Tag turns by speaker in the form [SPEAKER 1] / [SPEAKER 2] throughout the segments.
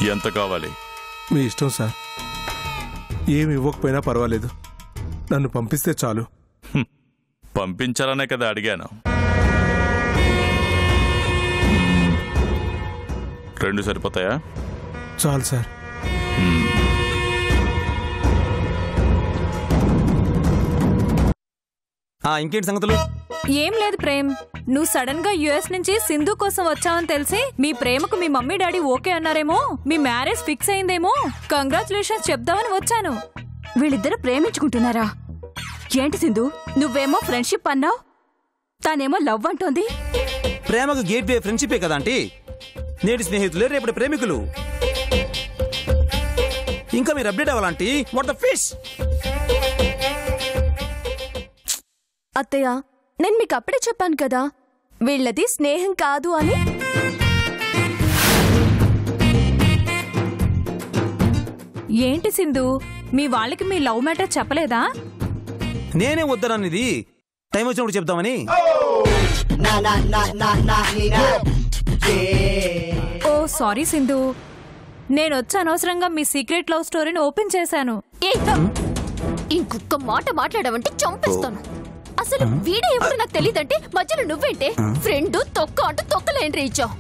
[SPEAKER 1] ఎంత కావాలి?
[SPEAKER 2] మీ ఇష్టం సార్. ఏమి ఇవ్వకపోయినా పర్వాలేదు, నన్ను పంపిస్తే చాలు.
[SPEAKER 1] పంపించాలనే కదా అడిగాను. 2 సరిపోతాయా?
[SPEAKER 2] చాలు సార్.
[SPEAKER 3] ఇంకేంటి సంగతులు?
[SPEAKER 4] ఏం లేదు ప్రేమ్, నువ్వు సడన్ గా యుఎస్ నుంచి సింధు కోసం వచ్చావని తెలిసి మీ ప్రేమకు మీ మమ్మీ డాడీ ఓకే అన్నారేమో, మీ మ్యారేజ్ ఫిక్స్ అయిందేమో, కంగ్రాచులేషన్స్ చెప్దామని వచ్చాను.
[SPEAKER 5] వీళ్ళిద్దరు ప్రేమించుకుంటున్నారా ఏంటి సింధు? నువ్వేమో ఫ్రెండ్షిప్ అన్నావు, తానేమో లవ్ అంటోంది.
[SPEAKER 3] ప్రేమకు గేట్ వే ఫ్రెండ్షిపే కదా ఆంటీ. నేటి స్నేహితులే రేపటి ప్రేమికులు. ఇంకా మీరు అప్డేట్ అవ్వాలంటీ. What the fish?
[SPEAKER 5] అత్తయ్య, నేను మీకు అప్పుడే చెప్పాను కదా వీళ్ళది స్నేహం కాదు అని.
[SPEAKER 4] ఏంటి సింధు, మీ వాళ్ళకి మీ లవ్ మ్యాటర్ చెప్పలేదా?
[SPEAKER 3] నేనే వద్దననిది, టైం వచ్చినప్పుడు చెప్దామని.
[SPEAKER 4] ఓ సారీ సింధు, నేను వచ్చి అనవసరంగా మీ సీక్రెట్ లవ్ స్టోరీని ఓపెన్ చేశాను.
[SPEAKER 5] ఇంకొక మాట మాట్లాడమంటే చంపేస్తాను. అసలు వీడే ఎవరు నాకు తెలియదంటే మధ్యలో నువ్వేంటే ఫ్రెండ్ తొక్క అంటూ తొక్కలు ఎంట్రీ ఇచ్చావు.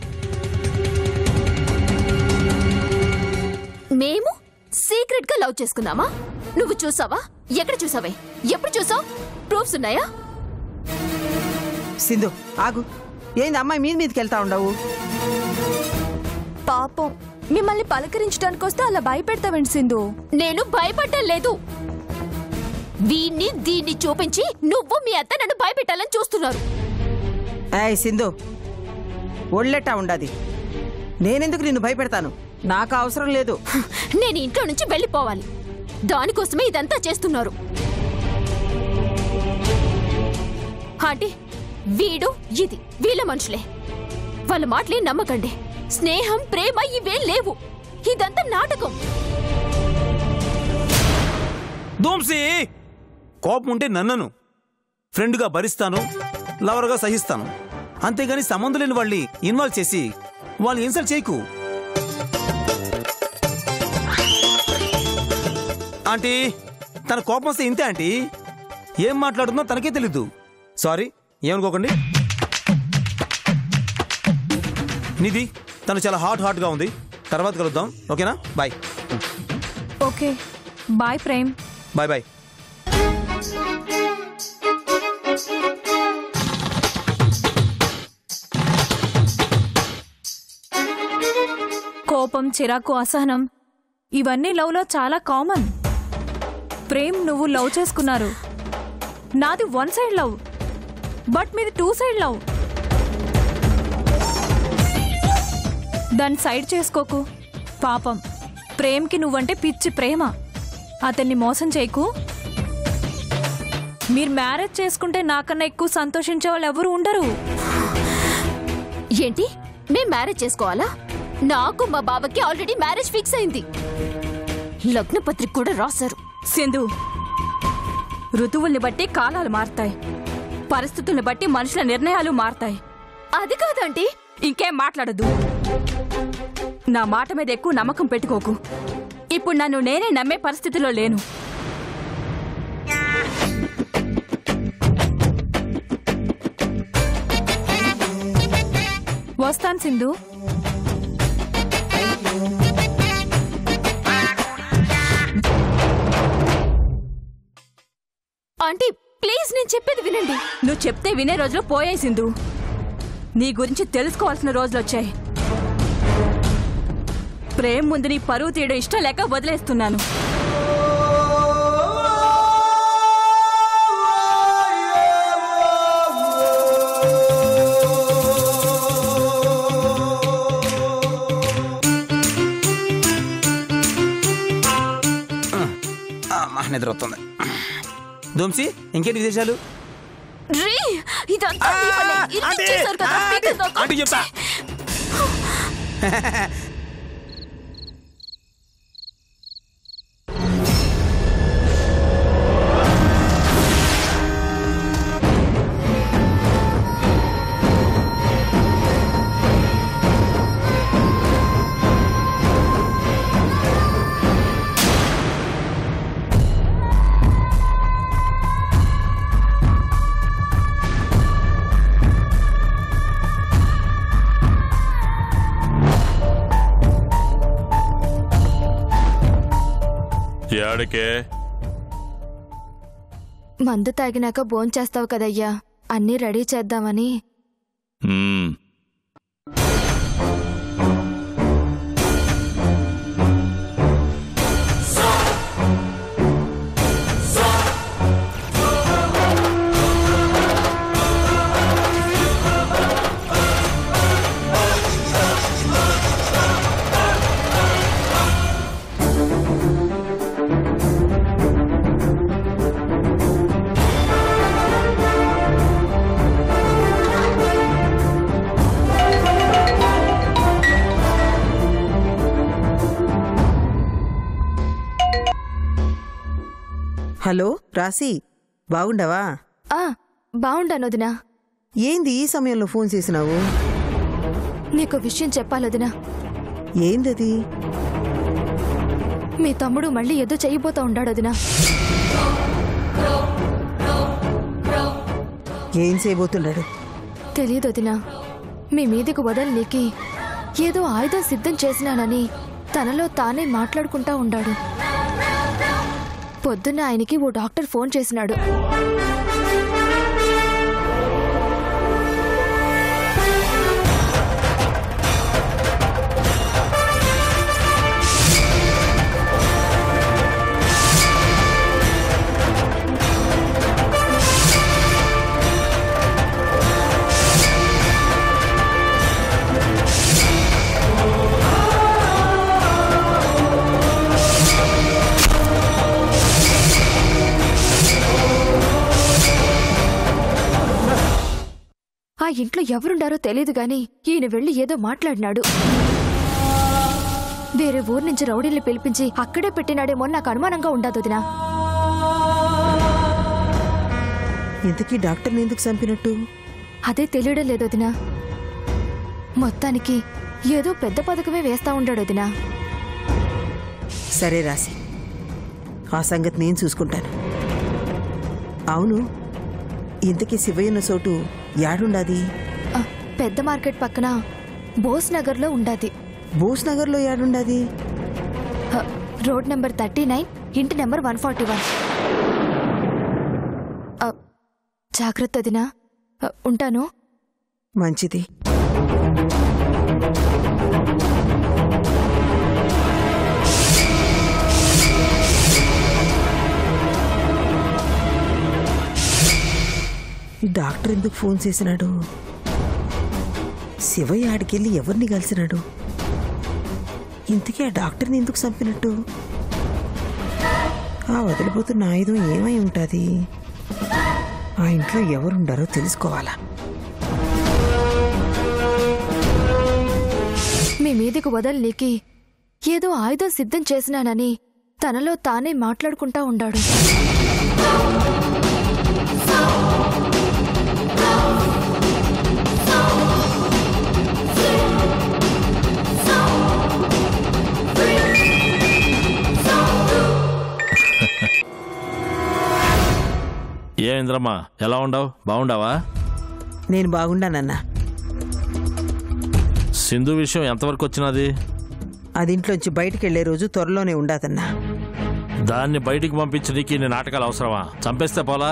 [SPEAKER 5] మేము సీక్రెట్ గా లవ్ చేసుకున్నామా? నువ్వు చూసావా? ఎక్కడ చూసావే? ఎప్పుడు చూసావు? ప్రూఫ్స్ ఉన్నాయా?
[SPEAKER 6] సింధు ఆగు, ఏంది అమ్మాయి మీదకి వెళ్తా ఉండవు?
[SPEAKER 5] పాపం, మిమ్మల్ని పలకరించడానికి వస్తే అలా భయపెడతావేంటి సింధు? నేను భయపడ్డం లేదు. వీణ్ణి దీన్ని చూపించి నువ్వు మీ అత్త నన్ను భయపెట్టాలని చూస్తున్నారు.
[SPEAKER 6] ఏయ్ సింధు, ఒళ్ళెట్టా ఉండది. నేనెందుకు నిన్ను భయపెడతాను? నాకు అవసరం లేదు.
[SPEAKER 5] నేను ఇంట్లో నుంచి వెళ్ళిపోవాలి, దానికోసమే ఇదంతా చేస్తున్నారు. ఆంటీ, వీడు ఇది వీళ్ళ మనుషులే. వాళ్ళ మాటలే నమ్మకండి. స్నేహం ప్రేమ ఇవేం లేవు, ఇదంతా నాటకం.
[SPEAKER 3] దోంసి, కోపం ఉంటే నన్నను ఫ్రెండ్గా భరిస్తాను, లవర్గా సహిస్తాను. అంతేగాని సంబంధం లేని వాళ్ళని ఇన్వాల్వ్ చేసి వాళ్ళు ఇన్సల్ట్ చేయకు. ఆంటీ, తన కోపం వస్తే ఇంతే ఆంటీ. ఏం మాట్లాడుతుందో తనకే తెలీదు. సారీ, ఏమనుకోకండి. నిధి, తను చాలా హాట్గా ఉంది. తర్వాత కలుద్దాం, ఓకేనా? Bye.
[SPEAKER 4] Okay bye Prem.
[SPEAKER 3] Bye bye.
[SPEAKER 4] కోపం, చిరాకు, అసహనం ఇవన్నీ లవ్ లో చాలా కామన్. ప్రేమ్, నువ్వు లవ్ చేసుకున్నారు. నాది 1 సైడ్ లవ్, బట్ మీది 2 సైడ్ లవ్. దాన్ని సైడ్ చేసుకోకు. పాపం, ప్రేమ్కి నువ్వంటే పిచ్చి ప్రేమ. అతన్ని మోసం చేయకు. మీరు మ్యారేజ్ చేసుకుంటే నాకన్నా ఎక్కువ సంతోషించే వాళ్ళు ఎవరు ఉండరు.
[SPEAKER 5] ఏంటి, మేం మ్యారేజ్ చేసుకోవాలా? నాకు మా బావకి ఆల్రెడీ మ్యారేజ్ ఫిక్స్ అయింది. లగ్న పత్రిక కూడా రాశారు.
[SPEAKER 7] సింధు, ఋతువుల్ని బట్టి కాలాలు మారతాయి, పరిస్థితుల్ని బట్టి మనుషుల నిర్ణయాలు మారతాయి.
[SPEAKER 5] అది కాదండి.
[SPEAKER 7] ఇంకేం మాట్లాడదు. నా మాట మీద ఎక్కువ నమ్మకం పెట్టుకోకు. ఇప్పుడు నన్ను నేనే నమ్మే పరిస్థితిలో లేను.
[SPEAKER 4] వస్తాను సింధు.
[SPEAKER 5] ఆంటీ ప్లీజ్, నేను చెప్పేది వినండి.
[SPEAKER 7] నువ్వు చెప్తే వినే రోజులు పోయాయి సింధు. నీ గురించి తెలుసుకోవాల్సిన రోజులు వచ్చాయి. ప్రేమ ముందు నీ పరువు తీయడం ఇష్టం లేక వదిలేస్తున్నాను.
[SPEAKER 3] నిద్ర వస్తుంది. దోంసి, ఇంకేంటి విశేషాలు? చెప్తా.
[SPEAKER 1] ఏడకే
[SPEAKER 5] మందు తాగినాక భోంచేస్తావు కదయ్యా, అన్నీ రెడీ చేద్దామని.
[SPEAKER 1] మ్మ్.
[SPEAKER 6] హలో రాశి, బాగుండవా?
[SPEAKER 5] బాగుండాను వదినా.
[SPEAKER 6] ఏంది ఈ సమయంలో ఫోన్ చేసినావు?
[SPEAKER 5] నీకు విషయం చెప్పాలొదినా.
[SPEAKER 6] ఏందది?
[SPEAKER 5] మీ తమ్ముడు మళ్ళీ ఏదో చెయ్యిపోతా ఉండాడు వదినా.
[SPEAKER 6] ఏం చేయబోతున్నాడు?
[SPEAKER 5] తెలియదు వదినా. మీ మీదకు వదలనీకి ఏదో ఆయుధం సిద్ధం చేసినానని తనలో తానే మాట్లాడుకుంటా ఉండాడు. పొద్దున్న ఆయనకి ఓ డాక్టర్ ఫోన్ చేసినాడు. ఆ ఇంట్లో ఎవరుండారో తెలీదు గాని ఈయన వెళ్లి ఏదో మాట్లాడినాడు. వేరే ఊరు నుంచి రౌడీల్ని పిలిపించి అక్కడే పెట్టినాడేమో నాకు అనుమానంగా ఉండదు వదినా.
[SPEAKER 6] ఇంతకీ డాక్టర్ని ఎందుకు చంపినట్టు?
[SPEAKER 5] అదే తెలియడం లేదు వదినా. మొత్తానికి ఏదో పెద్ద పథకమే వేస్తా ఉండాడు వదినా.
[SPEAKER 6] సరే రాశి, ఆ సంగతి నేను చూసుకుంటాను. అవును, ఇంతకీ శివయ్యన్న చోటు యాడుండాది?
[SPEAKER 5] పెద్ద మార్కెట్ పక్కన బోస్ నగర్లో ఉండాది.
[SPEAKER 6] బోస్ నగర్లో యాడుండాది?
[SPEAKER 5] రోడ్ నెంబర్ 39, ఇంటి నెంబర్ 141. జాగ్రత్త వదినా. ఉంటాను.
[SPEAKER 6] మంచిది. డాక్టర్ ఎందుకు ఫోన్ చేసినాడు? శివయ్య ఆడికెళ్ళి ఎవరిని కలిసినాడు? ఇంతకీ ఆ డాక్టర్ని ఎందుకు చంపినట్టు? ఆ వదిలిపోతున్న ఆయుధం ఏమై ఉంటుంది? ఆ ఇంట్లో ఎవరుండారో తెలుసుకోవాలా?
[SPEAKER 5] మీ మీదకు వదలనీకి ఏదో ఆయుధం సిద్ధం చేసినానని తనలో తానే మాట్లాడుకుంటా ఉండాడు.
[SPEAKER 8] ఏ ఇంద్రమ్మా, ఎలా ఉండవు? బాగుండావా?
[SPEAKER 6] నేను బాగుండానన్నా.
[SPEAKER 8] సింధు విషయం ఎంతవరకు వచ్చినది?
[SPEAKER 6] అది ఇంట్లోంచి బయటికి వెళ్లే రోజు త్వరలోనే ఉండాదన్నా.
[SPEAKER 8] దాన్ని బయటికి పంపించడానికి నీ నాటకాలు అవసరమా? చంపేస్తే పోలా?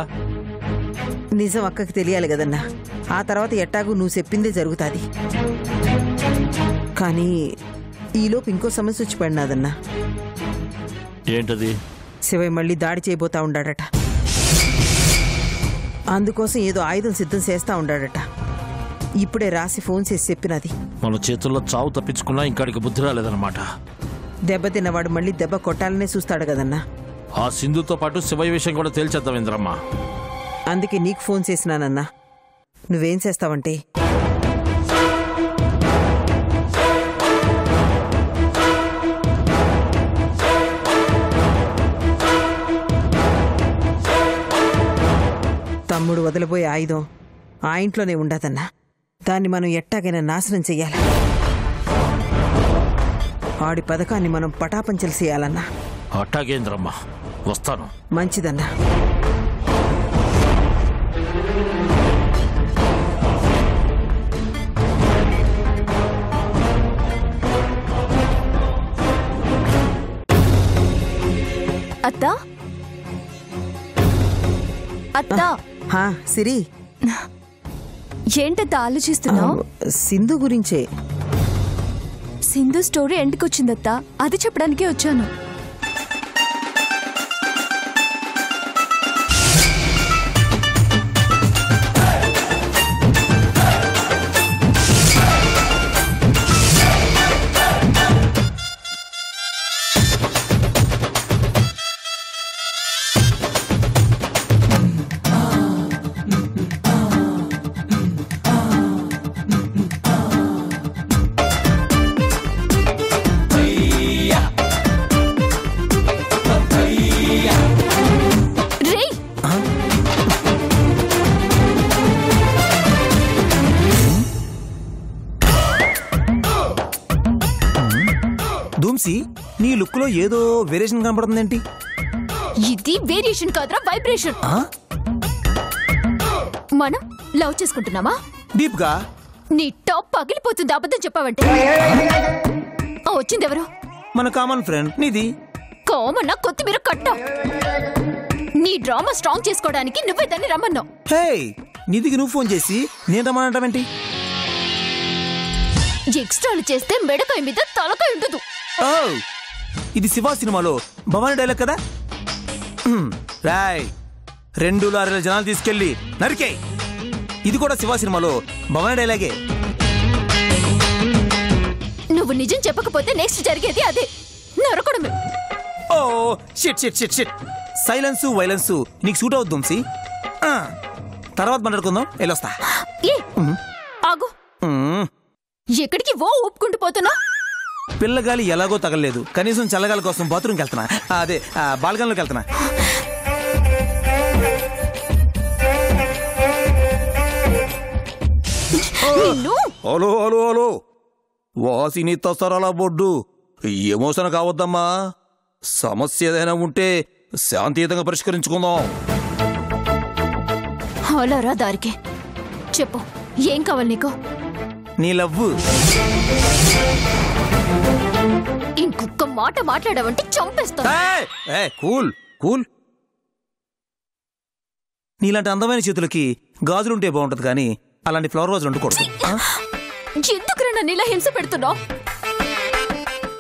[SPEAKER 6] నిజం అక్కకి తెలియాలి కదన్నా. ఆ తర్వాత ఎట్టాగు నువ్వు చెప్పిందే జరుగుతుంది. కానీ ఈలోపు ఇంకో సమస్య వచ్చి పడినాదన్నా.
[SPEAKER 8] ఏంటది?
[SPEAKER 6] శివయ్య మళ్ళీ దాడి చేయబోతా ఉండాడట. అందుకోసం ఏదో ఆయుధం సిద్ధం చేస్తా ఉండాడట. ఇప్పుడే రాసి ఫోన్ చేసి చెప్పినది.
[SPEAKER 8] మన చేతుల్లో చావు తప్పించుకున్నా ఇంకాడికి బుద్ధి రాలేదన్నమాట.
[SPEAKER 6] దెబ్బతిన్నవాడు మళ్ళీ దెబ్బ కొట్టాలనే చూస్తాడు కదన్నా.
[SPEAKER 8] ఆ సింధుతో పాటు శివయ్య విషయం కూడా తేల్చేద్దాం ఇంద్రమ్మ.
[SPEAKER 6] అందుకే నీకు ఫోన్ చేసినానన్నా. నువ్వేం చేస్తావంటే తమ్ముడు వదిలిపోయే ఆయుధం ఆ ఇంట్లోనే ఉండదన్నా. దాన్ని మనం ఎట్టాగైనా నాశనం చెయ్యాలి. ఆడి పథకాన్ని మనం పటాపంచలు చేయాలన్నా.
[SPEAKER 8] అట్టాగేంద్రమ్మ, వస్తాను.
[SPEAKER 6] మంచిదన్నా.
[SPEAKER 5] అత్తా అత్తా
[SPEAKER 6] హా సిరి
[SPEAKER 5] ఏంటత్తా ఆలోచిస్తున్నావు?
[SPEAKER 6] సింధు గురించే.
[SPEAKER 5] సింధు స్టోరీ ఎండుకొచ్చిందత్తా, అది చెప్పడానికే వచ్చాను.
[SPEAKER 3] ధూమ్సి, నీ లుక్ లో ఏదో వేరియేషన్ కనబడుతుందేంటి?
[SPEAKER 5] ఇది వేరియేషన్ కాదురా, వైబ్రేషన్. మనం లవ్ చేసుకుంటున్నామా?
[SPEAKER 3] డీప్ గా
[SPEAKER 5] నీ టాప్ పగిలిపోతుంది అబద్ధం చెప్పావంటే. వచ్చింది ఎవరు?
[SPEAKER 3] మన కామన్ ఫ్రెండ్ నిధి.
[SPEAKER 5] కామన్న కొత్తిమీర కట్ట. నీ డ్రామా స్ట్రాంగ్ చేసుకోవడానికి నువ్వే దాన్ని రమ్మన్నావు.
[SPEAKER 3] హే, నిధికి నువ్వు ఫోన్ చేసి నేను రమ్మనంటావేంటి?
[SPEAKER 5] ఎక్స్ట్రాలు చేస్తే మెడకాయ మీద తలకాయ ఉండదు.
[SPEAKER 3] ఇది శివ సినిమాలో భవాని డైలాగ్ కదా. రాయ్, 2 లారీల జనాలు తీసుకెళ్లి నరికే. ఇది కూడా శివ సినిమాలో భవాని డైలాగే.
[SPEAKER 5] నువ్వు నిజం చెప్పకపోతే నెక్స్ట్ జరిగేది అదే, నరకడమే.
[SPEAKER 3] Oh shit shit shit shit. Silence violence నీకు సూట్ అవుద్దు వంశీ. తర్వాత మాట్లాడుకుందాం, వెళ్ళొస్తా.
[SPEAKER 5] ఏ ఆగు, ఎక్కడికి ఓ ఊపుకుంటూ పోతున్నా?
[SPEAKER 3] పిల్లగాలి ఎలాగో తగలలేదు, కనీసం చల్లగాలి కోసం బాత్రూమ్కి వెళ్తున్నా. అదే బాల్కనీలోకి వెళ్తున్నా. హలో హలో హలో, వాసిని తసరాల బొడ్డు, ఎమోషన్ కావద్దమ్మా. సమస్య ఏదైనా ఉంటే శాంతియుతంగా పరిష్కరించుకుందాం.
[SPEAKER 5] అలారా దారికి చెప్పు, ఏం కావాలి నీకు?
[SPEAKER 3] నీ లవ్వు.
[SPEAKER 5] ఇంకొక మాట మాట్లాడావంటే చంపేస్తా.
[SPEAKER 3] Cool cool. నీలాంటి అందమైన చేతులకి గాజులుంటే బాగుంటది, కానీ అలాంటి ఫ్లవర్ వాజులు ఉండకూడదు.
[SPEAKER 5] ఎందుకురా నన్ను ఇలా హింస పెడుతున్నావు?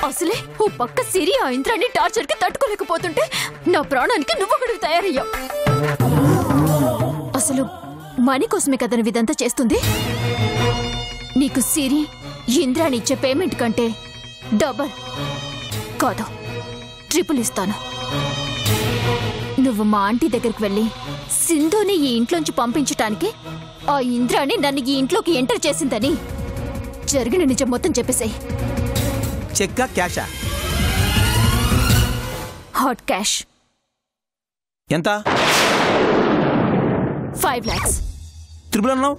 [SPEAKER 5] అసలే ఓ పక్క సిరి ఆ ఇంద్రాన్ని టార్చర్ కి తట్టుకోలేకపోతుంటే నా ప్రాణానికి నువ్వొకడు తయారయ్యావు. అసలు మనీ కోసమే కదా నువ్వు ఇదంతా చేస్తుంది? నీకు సిరి ఇంద్రాని ఇచ్చే పేమెంట్ కంటే డబల్ కాదు, ట్రిపుల్ ఇస్తాను. నువ్వు మా ఆంటీ దగ్గరికి వెళ్ళి సింధుని ఈ ఇంట్లోంచి పంపించటానికి ఆ ఇంద్రాని నన్ను ఈ ఇంట్లోకి ఎంటర్ చేసిందని జరిగిన నిజం మొత్తం చెప్పేసాయి.
[SPEAKER 3] చెక్కా క్యాషా?
[SPEAKER 5] Hot cash.
[SPEAKER 3] ఎంత?
[SPEAKER 5] 5 lakhs.
[SPEAKER 3] ట్రిపుల్ అన్నావు.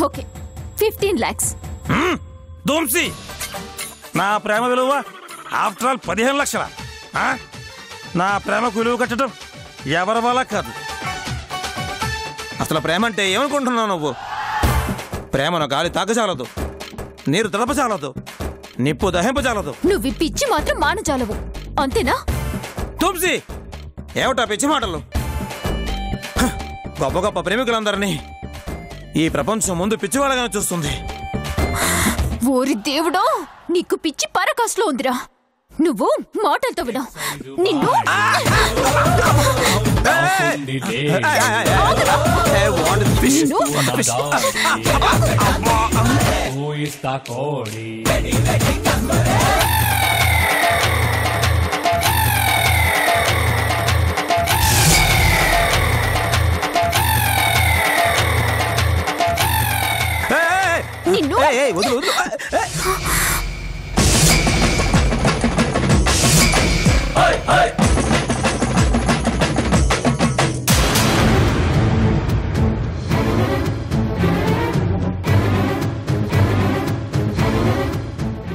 [SPEAKER 5] Okay, 15 lakhs.
[SPEAKER 3] దోంసి, నా ప్రేమ విలువ ఆఫ్టర్ ఆల్ 15 లక్షల. నా ప్రేమకు విలువ కట్టడం ఎవరి వల్ల కాదు. అసలు ప్రేమ అంటే ఏమనుకుంటున్నావు నువ్వు? ప్రేమను గాలి తాగజాలదు, నీరు తడపజాలదు, నిప్పు దహింపజాలదు.
[SPEAKER 5] నువ్వు పిచ్చి మాత్రం మానజాలవు, అంతేనా?
[SPEAKER 3] దోంసి, ఏమిటా పిచ్చి మాటలు? గొప్ప గొప్ప ప్రేమికులందరినీ ఈ ప్రపంచం ముందు పిచ్చివాళ్ళగానే చూస్తుంది.
[SPEAKER 5] ఓరి దేవుడో, నీకు పిచ్చి పరకాస్లో ఉందిరా. నువ్వు మాటలతో వినా నిన్ను. నిన్ను
[SPEAKER 3] వదులు వదులు.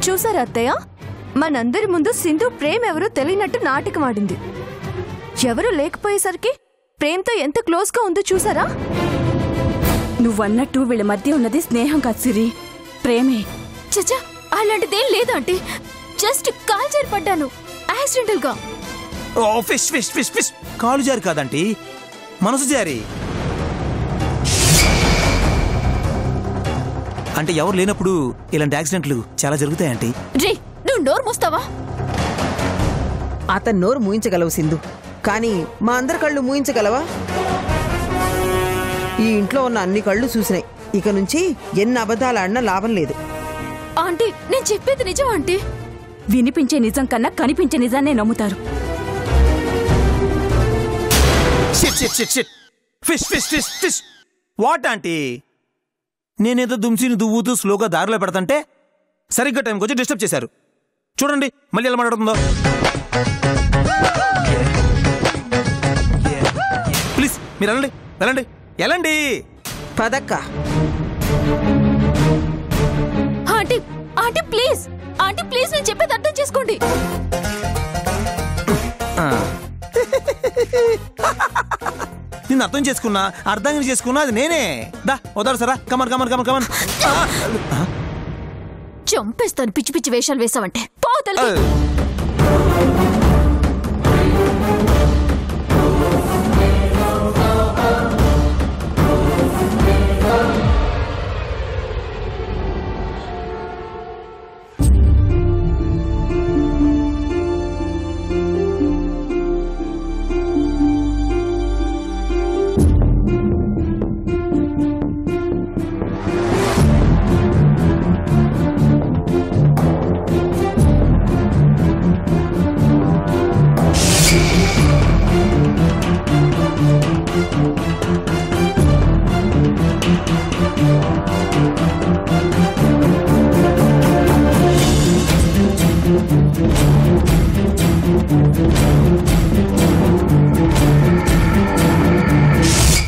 [SPEAKER 9] చూసారా అత్తయ్య, మనందరి ముందు సింధు ప్రేమ్ ఎవరో తెలియనట్టు నాటకం ఆడింది. ఎవరు లేకపోయేసరికి ప్రేమ్తో ఎంత క్లోజ్ గా ఉందో చూసారా?
[SPEAKER 7] నువ్వన్నట్టు వీళ్ళ మధ్య ఉన్నది స్నేహం కాదు సిరి, ప్రేమే.
[SPEAKER 5] చచ్చా, అలాంటిదేం లేదు అంటే జస్ట్ కాల్ చేరిపడ్డాను. యాక్సిడెంటల్ గా.
[SPEAKER 3] ఓ ఫిష్ ఫిష్ ఫిష్ ఫిష్ కాలు జారి కాదంటీ, మనసు జారి. అంటే ఎవరు లేనప్పుడు ఇలాంటి యాక్సిడెంట్లు చాలా జరుగుతాయంటీ.
[SPEAKER 5] రే నువ్వు నోరు మూస్తావా?
[SPEAKER 6] అతను నోరు మూయించగలవు సింధు, కానీ మా అందరి కళ్ళు మూయించగలవా? ఈ ఇంట్లో ఉన్న అన్ని కళ్ళు చూసినాయి. ఇక నుంచి ఎన్ని అబద్ధాలు ఆడినా లాభం లేదు.
[SPEAKER 5] ఆంటీ నేను చెప్పేది నిజం ఆంటీ.
[SPEAKER 7] వినిపించే నిజం కన్నా కనిపించే నిజాన్నే నమ్ముతారు.
[SPEAKER 3] Fish fish fish fish what aunty? నేనేదో దుమ్సిని దువ్వుతూ స్లోగా దారిలో పెడతంటే సరిగ్గా టైంకి వచ్చి డిస్టర్బ్ చేశారు. చూడండి మళ్ళీ ఎలా మాట్లాడుతుందో. ప్లీజ్ మీరు వెళ్ళండి వెళ్ళండి వెళ్ళండి.
[SPEAKER 6] పదక్క.
[SPEAKER 5] Aunty aunty please, aunty please నేను చెప్పేది అర్థం చేసుకోండి.
[SPEAKER 3] నిన్ను అర్థం చేసుకున్నా అర్థం చేసుకున్నా అది నేనే. దా వదారు సరా, కమన్ కమన్ కమన్ కమన్.
[SPEAKER 5] చంపేస్తాను పిచ్చి పిచ్చి వేషాలు వేసావంటే. పోతలే.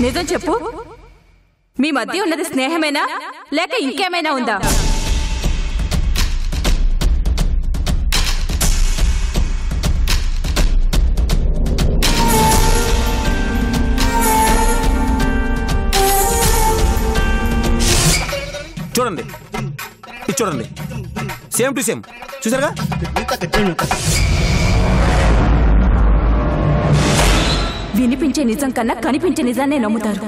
[SPEAKER 7] నిజం చెప్పు, మీ మధ్య ఉన్నది స్నేహమేనా లేక ఇంకేమైనా ఉందా?
[SPEAKER 3] చూడండి ఇది చూడండి, సేమ్ టు సేమ్. చూసారుగా?
[SPEAKER 7] వినిపించే నిజం కన్నా కనిపించే నిజాన్నే నమ్ముతారు.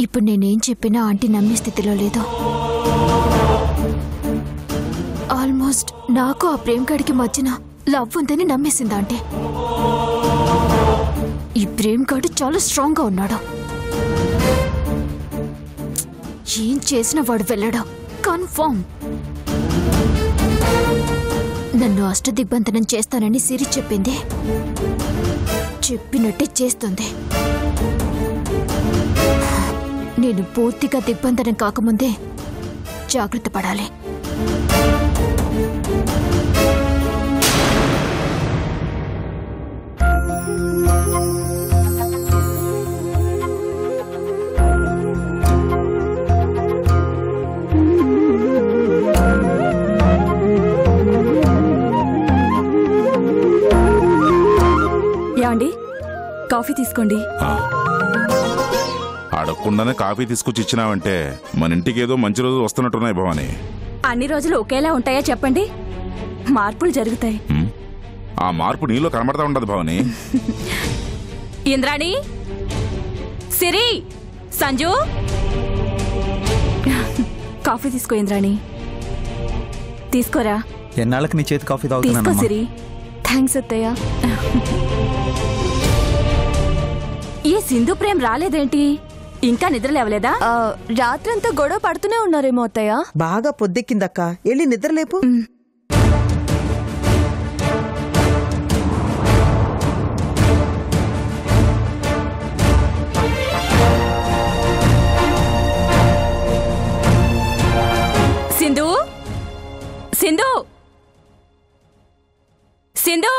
[SPEAKER 5] ఇప్పుడు నేనేం చెప్పినా ఆంటీ నమ్మే స్థితిలో లేదు. ఆల్మోస్ట్ నాకు ఆ ప్రేమ్ గడికి మధ్యన లవ్ ఉందని నమ్మేసింది ఆంటీ. ఈ ప్రేమ్ గడు చాలా స్ట్రాంగ్ గా ఉన్నాడు. ఏం చేసినా వాడు వెళ్ళడా కన్ఫర్మ్. నన్ను అష్టదిగ్బంధనం చేస్తానని సిరి చెప్పింది, చెప్పినట్టే చేస్తుంది. నేను పూర్తిగా దిగ్బంధనం కాకముందే జాగ్రత్త పడాలి.
[SPEAKER 7] యాండి కాఫీ తీసుకోండి.
[SPEAKER 10] అడగకుండానే కాఫీ తీసుకొచ్చి ఇచ్చినావంటే మన ఇంటికి ఏదో మంచి రోజు వస్తున్నట్టున్నాయి భవాని.
[SPEAKER 7] అన్ని రోజులు ఒకేలా ఉంటాయా చెప్పండి? మార్పులు జరుగుతాయి.
[SPEAKER 10] ఆ మార్పు నీలో కనబడతా ఉండదు భవాని.
[SPEAKER 7] ఇంద్రాణి, సిరి, సంజు కాఫీ తీసుకో. ఇంద్రాణి తీసుకోరా.
[SPEAKER 11] ఎన్నాళ్ళకి నీ చేతి కాఫీ
[SPEAKER 7] తీసుకో
[SPEAKER 11] తాగుతున్నాను.
[SPEAKER 7] సిరి. థ్యాంక్స్ అత్తయ్య. ఈ సింధు ప్రేమ్ రాలేదేంటి? ఇంకా నిద్ర లేవలేదా?
[SPEAKER 9] రాత్రంతా గొడవ పడుతూనే ఉన్నారేమో అత్తయ్య.
[SPEAKER 6] బాగా పొద్దెక్కిందక్క, వెళ్ళి నిద్రలేపు.
[SPEAKER 7] సింధు, సింధు, సింధు.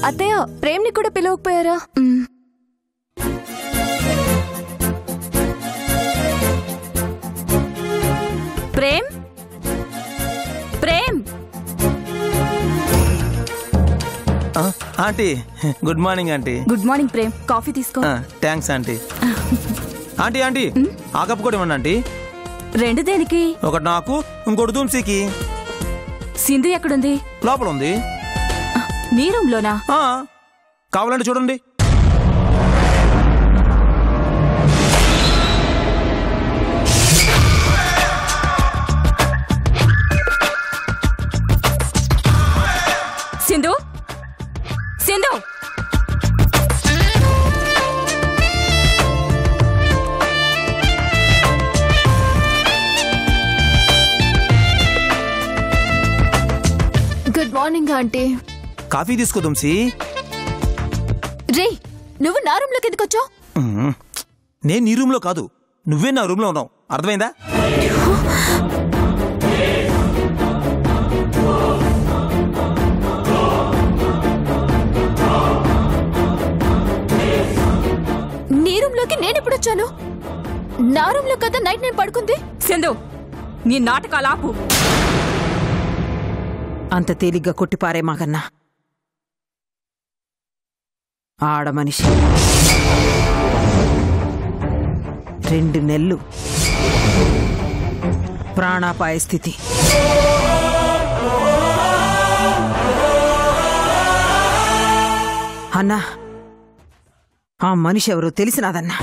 [SPEAKER 9] అత్తయ్య ప్రేమ్ని కూడా పిలవకపోయారా?
[SPEAKER 7] Prem, Prem.
[SPEAKER 3] Aunty good morning aunty.
[SPEAKER 7] Good morning Prem, coffee తీసుకో.
[SPEAKER 3] Thanks aunty. ఆంటీ ఆంటీ ఆ కప్పు కూడా ఇవ్వండి ఆంటీ.
[SPEAKER 7] 2 దేనికి?
[SPEAKER 3] ఒకటి నాకు, ఇంకోటి దుమ్సీకి.
[SPEAKER 7] సింధు ఎక్కడుంది?
[SPEAKER 3] లోపల ఉంది.
[SPEAKER 7] నీ రూమ్ లోనా?
[SPEAKER 3] కావాలంటే చూడండి.
[SPEAKER 7] Sindhu, Sindhu,
[SPEAKER 5] good morning aunty.
[SPEAKER 3] Coffee తీసుకో దుమ్సి.
[SPEAKER 5] రే, నువ్వు నా రూమ్ లోకి ఎందుకు వచ్చావు?
[SPEAKER 3] నేను నీ రూమ్ లో కాదు, నువ్వే నా రూమ్ లో ఉన్నావు. అర్థమైందా?
[SPEAKER 5] నీ రూమ్ లోకి నేను ఎప్పుడు వచ్చాను? నా రూమ్ లో కదా నైట్ నేను పడుకుంది.
[SPEAKER 7] సింధు, నీ నాటకాలు ఆపు.
[SPEAKER 6] అంత తేలిగ్గా కొట్టిపారే మాకన్నా. ఆడ మనిషి 2 నెలలు ప్రాణాపాయ స్థితి. అన్నా, ఆ మనిషి ఎవరో తెలిసినాదన్నా.